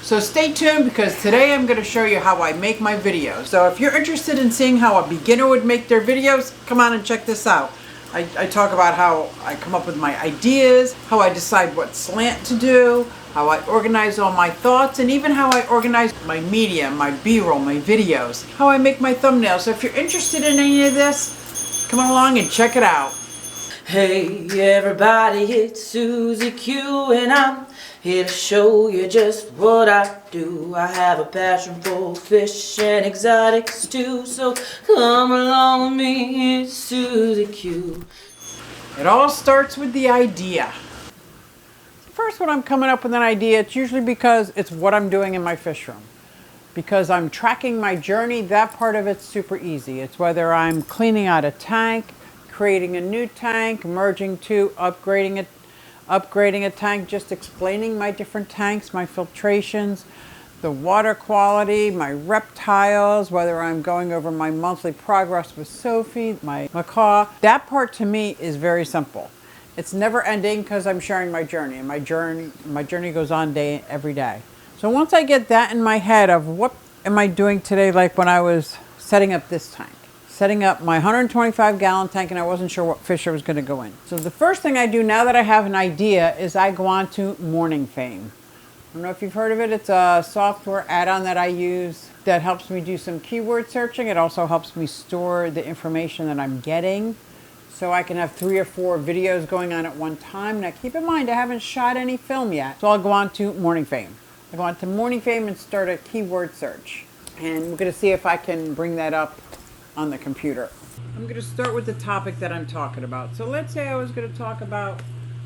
So stay tuned, because today I'm going to show you how I make my videos. So if you're interested in seeing how a beginner would make their videos, come on and check this out. I talk about how I come up with my ideas, how I decide what slant to do, how I organize all my thoughts, and even how I organize my media, my B-roll, my videos, how I make my thumbnails. So if you're interested in any of this, come along and check it out. Hey everybody, it's SuzyQue and I'm here to show you just what I do. I have a passion for fish and exotics too, so come along with me, it's SuzyQue. It all starts with the idea. First, when I'm coming up with an idea, it's usually because it's what I'm doing in my fish room. Because I'm tracking my journey, that part of it's super easy. It's whether I'm cleaning out a tank, creating a new tank, merging two, upgrading a tank, just explaining my different tanks, my filtrations, the water quality, my reptiles, whether I'm going over my monthly progress with Sophie, my macaw. That part to me is very simple. It's never ending because I'm sharing my journey, and my journey goes on every day. So once I get that in my head of what am I doing today, like when I was setting up this tank, setting up my 125-gallon tank, and I wasn't sure what fish I was going to go in. So the first thing I do now that I have an idea is I go on to Morning Fame. I don't know if you've heard of it. It's a software add-on that I use that helps me do some keyword searching. It also helps me store the information that I'm getting, so I can have 3 or 4 videos going on at one time. Now keep in mind, I haven't shot any film yet, so I'll go on to Morning Fame. I go on to Morning Fame and start a keyword search. And we're going to see if I can bring that up on the computer. I'm going to start with the topic that I'm talking about. So let's say I was going to talk about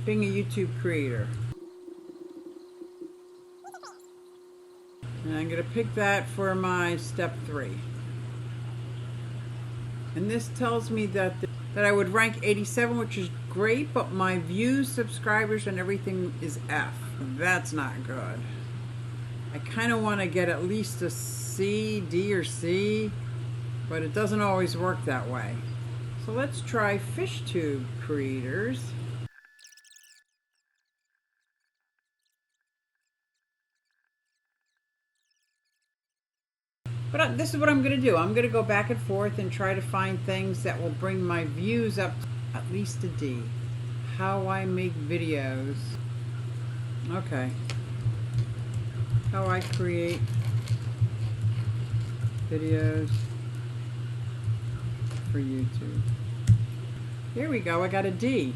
being a YouTube creator. And I'm going to pick that for my step 3. And this tells me that I would rank 87, which is great, but my views, subscribers, and everything is F. That's not good. I kind of want to get at least a C, D, or C, but it doesn't always work that way. So let's try FishTube creators. But this is what I'm going to do. I'm going to go back and forth and try to find things that will bring my views up to at least a D. How I make videos. Okay. How I create videos for YouTube. Here we go. I got a D.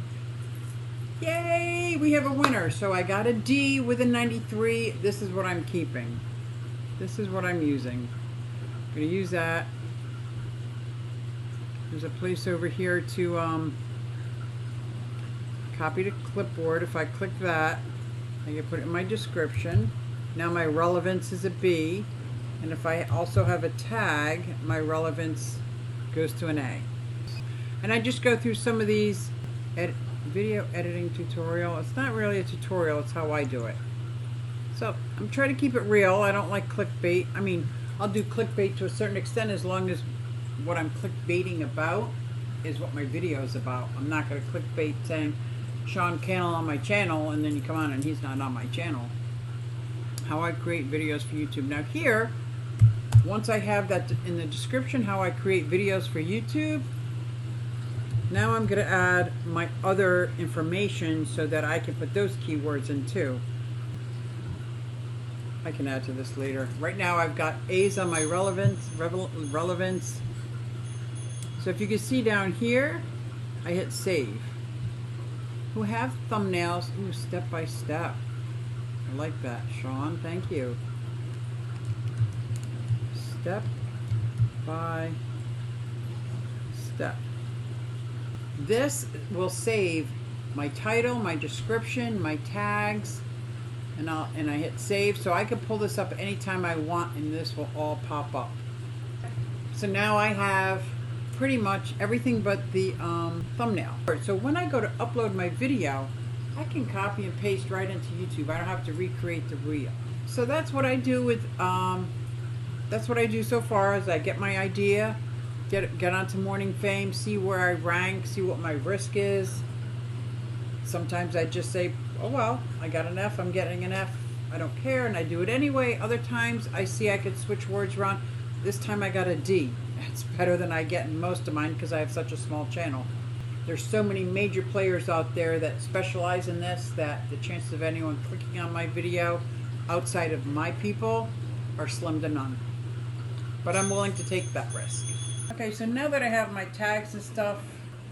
Yay! We have a winner. So I got a D with a 93. This is what I'm keeping. This is what I'm using. I'm going to use that. There's a place over here to copy to clipboard. If I click that, I can put it in my description. Now my relevance is a B. And if I also have a tag, my relevance goes to an A. And I just go through some of these video editing tutorial. It's not really a tutorial, it's how I do it. So I'm trying to keep it real. I don't like clickbait. I mean, I'll do clickbait to a certain extent as long as what I'm clickbaiting about is what my video is about. I'm not going to clickbait saying Sean Cannell on my channel and then you come on and he's not on my channel. How I create videos for YouTube. Now here, once I have that in the description, how I create videos for YouTube, now I'm going to add my other information so that I can put those keywords in too. I can add to this later. Right now I've got A's on my relevance. So if you can see down here, I hit save. Who have thumbnails? Ooh, step by step. I like that, Sean. Thank you. Step by step. This will save my title, my description, my tags, and I hit save, so I can pull this up anytime I want, and this will all pop up. So now I have pretty much everything but the thumbnail. So when I go to upload my video, I can copy and paste right into YouTube. I don't have to recreate the reel. So that's what I do with that's what I do so far. Is I get my idea, get onto Morning Fame, see where I rank, see what my risk is. Sometimes I just say, oh well, I got an F, I'm getting an F. I don't care and I do it anyway. Other times I see I could switch words around. This time I got a D. It's better than I get in most of mine because I have such a small channel. There's so many major players out there that specialize in this that the chances of anyone clicking on my video outside of my people are slim to none. But I'm willing to take that risk. Okay, so now that I have my tags and stuff,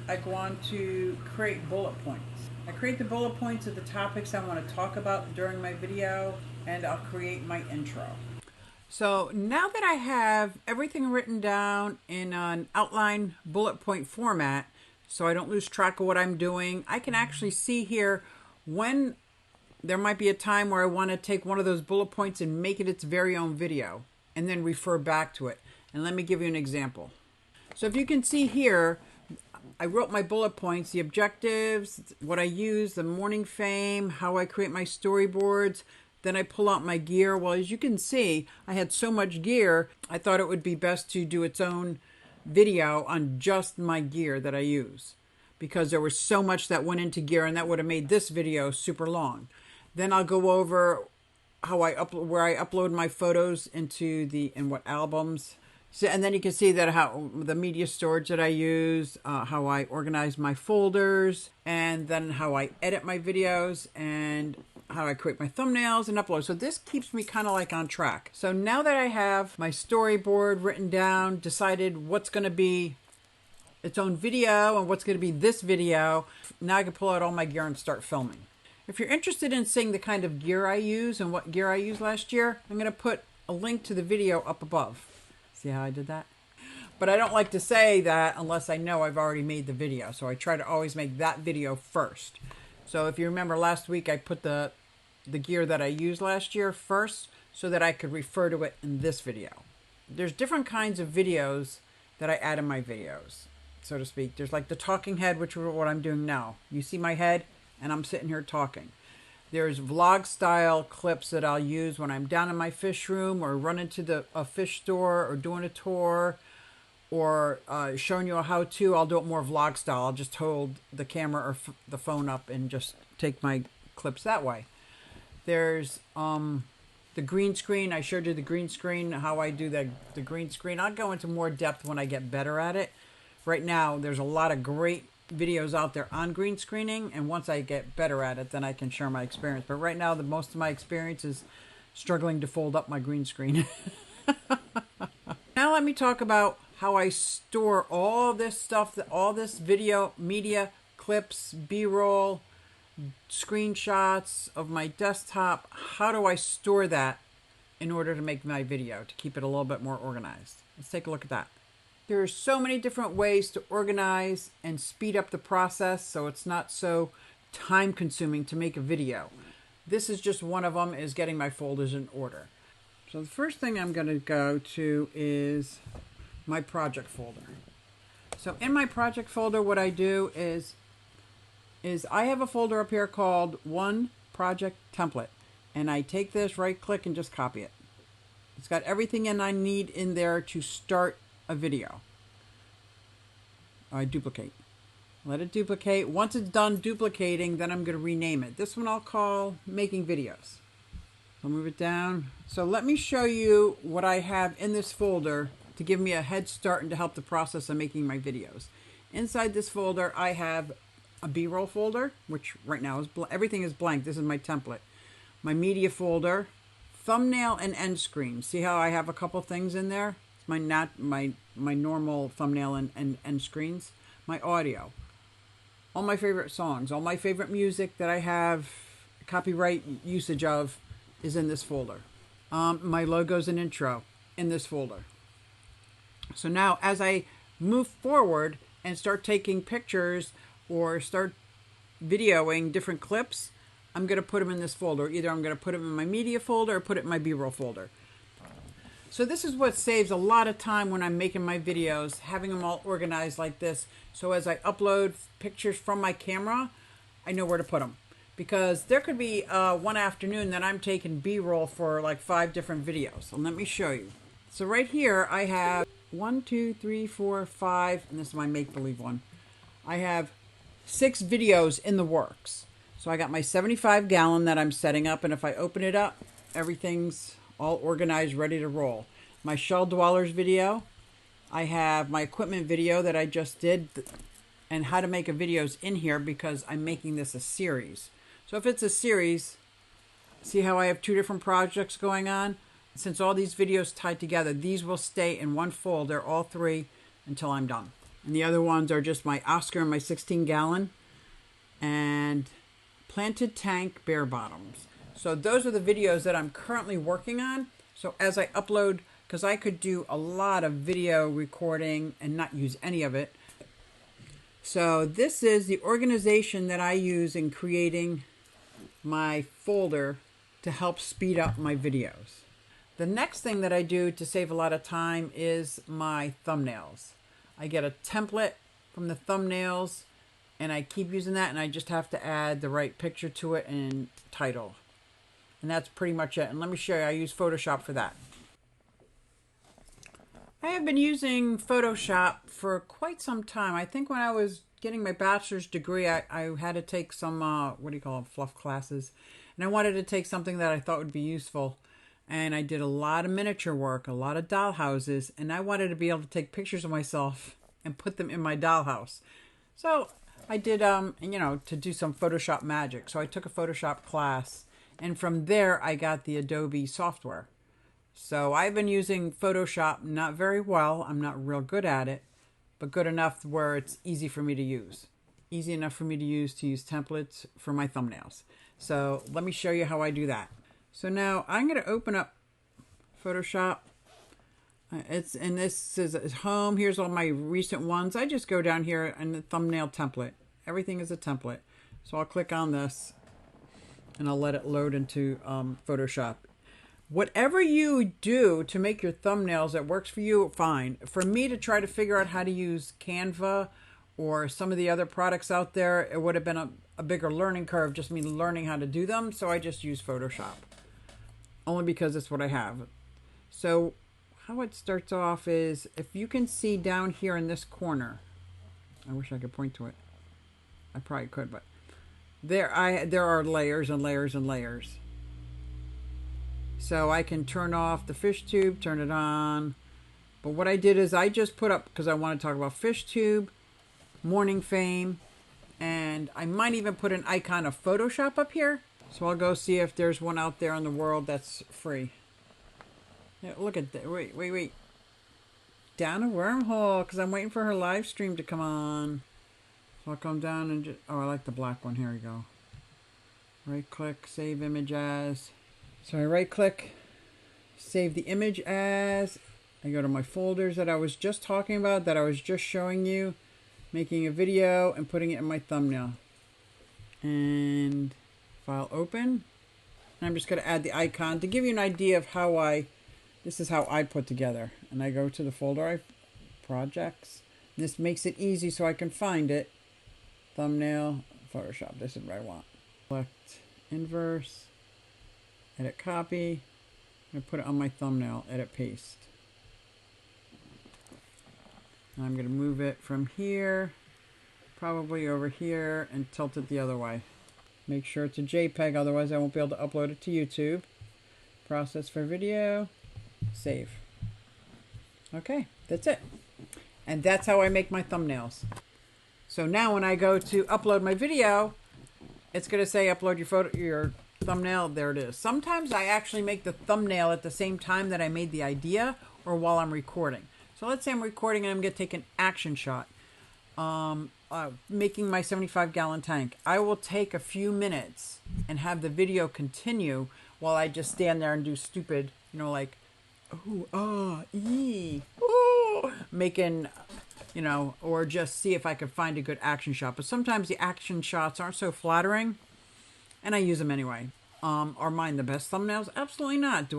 I go on to create bullet points. I create the bullet points of the topics I want to talk about during my video, and I'll create my intro. So now that I have everything written down in an outline bullet point format, so I don't lose track of what I'm doing, I can actually see here when there might be a time where I want to take one of those bullet points and make it its very own video, and then refer back to it. And let me give you an example. So if you can see here, I wrote my bullet points, the objectives, what I use, the morning fame, how I create my storyboards. Then I pull out my gear. Well, as you can see, I had so much gear, I thought it would be best to do its own video on just my gear that I use, because there was so much that went into gear, and that would have made this video super long. Then I'll go over how where I upload my photos into in what albums. So, and then you can see that how the media storage that I use, how I organize my folders, and then how I edit my videos, and how I create my thumbnails and upload. So this keeps me kind of like on track. So now that I have my storyboard written down, decided what's going to be its own video and what's going to be this video, now I can pull out all my gear and start filming. If you're interested in seeing the kind of gear I use and what gear I used last year, I'm going to put a link to the video up above. See how I did that? But I don't like to say that unless I know I've already made the video. So I try to always make that video first. So if you remember last week, I put the gear that I used last year first so that I could refer to it in this video. There's different kinds of videos that I add in my videos, so to speak. There's like the talking head, which is what I'm doing now. You see my head and I'm sitting here talking. There's vlog style clips that I'll use when I'm down in my fish room or run into a fish store or doing a tour or showing you a how-to. I'll do it more vlog style. I'll just hold the camera or the phone up and just take my clips that way. There's the green screen. I showed you the green screen, how I do the green screen. I'll go into more depth when I get better at it. Right now, there's a lot of great videos out there on green screening, and once I get better at it, then I can share my experience. But right now, most of my experience is struggling to fold up my green screen. Now let me talk about how I store all this stuff, all this video, media, clips, B-roll, screenshots of my desktop. How do I store that in order to make my video, to keep it a little bit more organized? Let's take a look at that. There are so many different ways to organize and speed up the process so it's not so time consuming to make a video. This is just one of them, is getting my folders in order. So the first thing I'm going to go to is my project folder. So in my project folder, what I do is I have a folder up here called One Project Template. And I take this, right click, and just copy it. It's got everything I need in there to start a video. I duplicate. Let it duplicate. Once it's done duplicating, then I'm going to rename it. This one I'll call Making Videos. I'll move it down. So let me show you what I have in this folder to give me a head start and to help the process of making my videos. Inside this folder, I have a B-roll folder, which right now is everything is blank. This is my template. My media folder, thumbnail and end screen. See how I have a couple things in there? My normal thumbnail and end screens. My audio, all my favorite songs, all my favorite music that I have copyright usage of is in this folder. My logos and intro in this folder. So now as I move forward and start taking pictures or start videoing different clips, I'm going to put them in this folder. Either I'm going to put them in my media folder or put it in my B-roll folder. So this is what saves a lot of time when I'm making my videos, having them all organized like this. So as I upload pictures from my camera, I know where to put them. Because there could be one afternoon that I'm taking B-roll for like 5 different videos. So let me show you. So right here I have 1, 2, 3, 4, 5, and this is my make-believe one. I have 6 videos in the works. So I got my 75 gallon that I'm setting up, and if I open it up, everything's all organized, ready to roll. My Shell Dwellers video, I have my equipment video that I just did, and how to make a videos in here because I'm making this a series. So if it's a series, see how I have 2 different projects going on? Since all these videos tied together, these will stay in one folder, all 3, until I'm done. And the other ones are just my Oscar and my 16-gallon and planted tank bare bottoms. So those are the videos that I'm currently working on. So as I upload, because I could do a lot of video recording and not use any of it. So this is the organization that I use in creating my folder to help speed up my videos. The next thing that I do to save a lot of time is my thumbnails. I get a template from the thumbnails and I keep using that, and I just have to add the right picture to it and title. And that's pretty much it. And let me show you, I use Photoshop for that. I have been using Photoshop for quite some time. I think when I was getting my bachelor's degree, I had to take some, what do you call them, fluff classes. And I wanted to take something that I thought would be useful. And I did a lot of miniature work, a lot of dollhouses, and I wanted to be able to take pictures of myself and put them in my dollhouse. So I did, you know, to do some Photoshop magic. So I took a Photoshop class, and from there I got the Adobe software. So I've been using Photoshop not very well. I'm not real good at it, but good enough where it's easy for me to use. Easy enough for me to use templates for my thumbnails. So let me show you how I do that. So now I'm going to open up Photoshop. And this is home. Here's all my recent ones. I just go down here and the thumbnail template. Everything is a template. So I'll click on this and I'll let it load into Photoshop. Whatever you do to make your thumbnails that works for you, fine. For me to try to figure out how to use Canva or some of the other products out there, it would have been a bigger learning curve, just me learning how to do them. So I just use Photoshop. Only because it's what I have. So how it starts off is, if you can see down here in this corner, I wish I could point to it. I probably could, but there are layers and layers and layers. So I can turn off the FishTube, turn it on. But what I did is I just put up, because I want to talk about FishTube, Morning Fame, and I might even put an icon of Photoshop up here. So I'll go see if there's one out there in the world that's free. Yeah, look at that. Wait. Down a wormhole, because I'm waiting for her live stream to come on. So I'll come down and just... Oh, I like the black one. Here we go. Right click, save image as. So I right click, save the image as. I go to my folders that I was just talking about, that I was just showing you. Making a video and putting it in my thumbnail. And... File open. And I'm just going to add the icon to give you an idea of how this is how I put together. And I go to the folder, projects. This makes it easy so I can find it. Thumbnail, Photoshop. This is what I want. Select inverse, edit copy. I'm going to put it on my thumbnail, edit paste. And I'm going to move it from here, probably over here, and tilt it the other way. Make sure it's a JPEG, otherwise I won't be able to upload it to YouTube. Process for video. Save. Okay, that's it. And that's how I make my thumbnails. So now when I go to upload my video, it's going to say upload your thumbnail. There it is. Sometimes I actually make the thumbnail at the same time that I made the idea, or while I'm recording. So let's say I'm recording and I'm going to take an action shot. Making my 75-gallon tank. I will take a few minutes and have the video continue while I just stand there and do stupid, you know, like, ooh, ah, ee, ooh, making, you know, or just see if I could find a good action shot. But sometimes the action shots aren't so flattering, and I use them anyway. Are mine the best thumbnails? Absolutely not.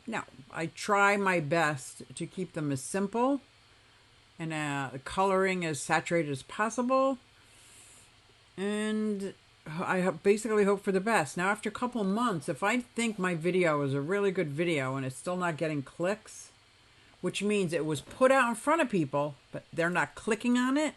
No. I try my best to keep them as simple and the coloring as saturated as possible, and I basically hope for the best. Now after a couple of months, if I think my video is a really good video and it's still not getting clicks, which means it was put out in front of people but they're not clicking on it,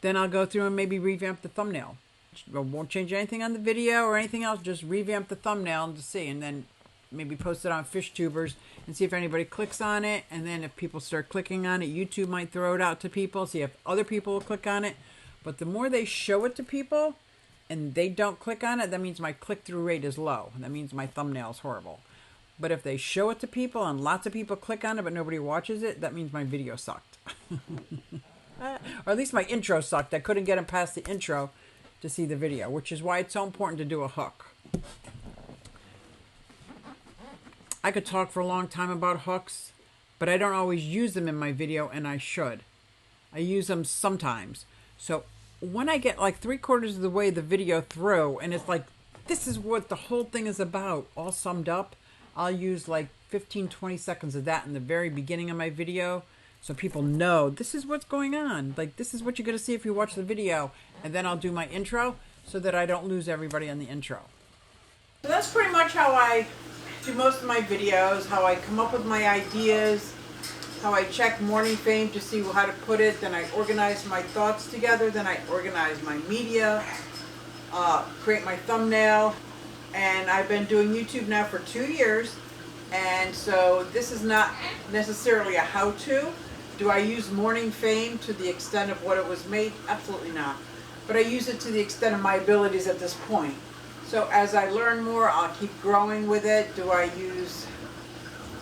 then I'll go through and maybe revamp the thumbnail. I won't change anything on the video or anything else. Just revamp the thumbnail and to see, and then maybe post it on FishTubers and see if anybody clicks on it. And then if people start clicking on it, YouTube might throw it out to people, see if other people will click on it. But the more they show it to people and they don't click on it, that means my click-through rate is low. That means my thumbnail is horrible. But if they show it to people and lots of people click on it but nobody watches it, that means my video sucked. Or at least my intro sucked. I couldn't get them past the intro to see the video, which is why it's so important to do a hook. I could talk for a long time about hooks, but I don't always use them in my video, and I should. I use them sometimes. So when I get like 3/4 of the way the video through, and it's like, this is what the whole thing is about, all summed up, I'll use like 15-20 seconds of that in the very beginning of my video, so people know this is what's going on. Like, this is what you're going to see if you watch the video. And then I'll do my intro so that I don't lose everybody on the intro. So that's pretty much how I do most of my videos, how I come up with my ideas, how I check morning fame to see how to put it, then I organize my thoughts together, then I organize my media, create my thumbnail, and I've been doing YouTube now for 2 years, and so this is not necessarily a how-to. Do I use morning fame to the extent of what it was made? Absolutely not. But I use it to the extent of my abilities at this point. So as I learn more, I'll keep growing with it. Do I use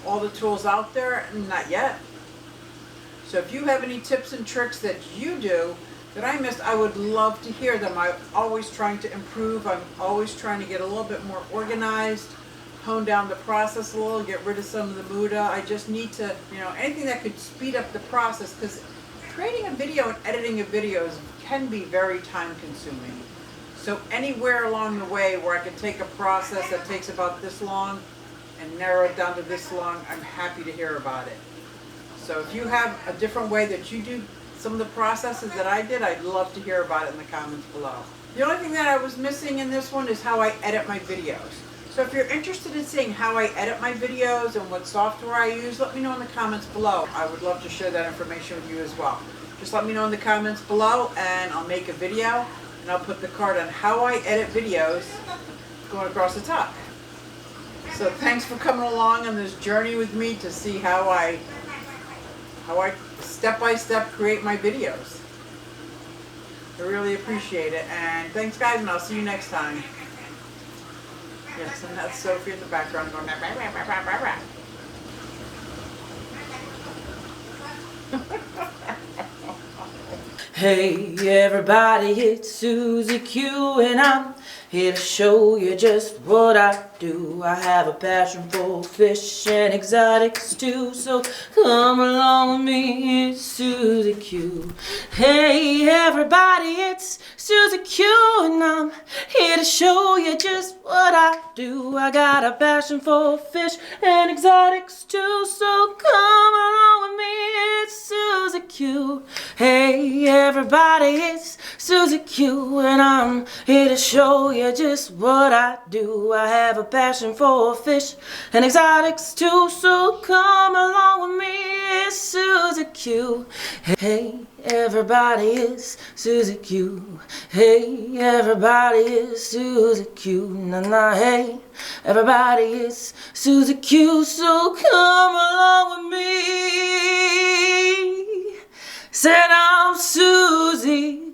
all the tools out there? Not yet. So if you have any tips and tricks that you do that I missed, I would love to hear them. I'm always trying to improve. I'm always trying to get a little bit more organized, hone down the process a little, get rid of some of the muda. I just need to, anything that could speed up the process, because creating a video and editing a video can be very time consuming. So anywhere along the way where I can take a process that takes about this long and narrow it down to this long, I'm happy to hear about it. So if you have a different way that you do some of the processes that I did, I'd love to hear about it in the comments below. The only thing that I was missing in this one is how I edit my videos. So if you're interested in seeing how I edit my videos and what software I use, let me know in the comments below. I would love to share that information with you as well. Just let me know in the comments below and I'll make a video and I'll put the card on how I edit videos going across the top. So thanks for coming along on this journey with me to see how I step-by-step create my videos. I really appreciate it, and thanks guys, and I'll see you next time. Yes, and that's Sophie in the background going rah, rah, rah, rah, rah, rah. Hey everybody, it's SuzyQue and I'm here to show you just what I do. I have a passion for fish and exotics too, so come along with me, it's SuzyQue. Hey everybody, it's SuzyQue and I'm here to show you just what I do. I got a passion for fish and exotics too, so come along with me, it's SuzyQue. Hey everybody, it's SuzyQue and I'm here to show you just what I do. I have a passion for fish and exotics too, so come along with me, it's SuzyQue. Hey everybody, it's SuzyQue. Hey everybody, it's SuzyQue. Nah nah, hey everybody, it's SuzyQue, so come along with me. Said I'm SuzyQue.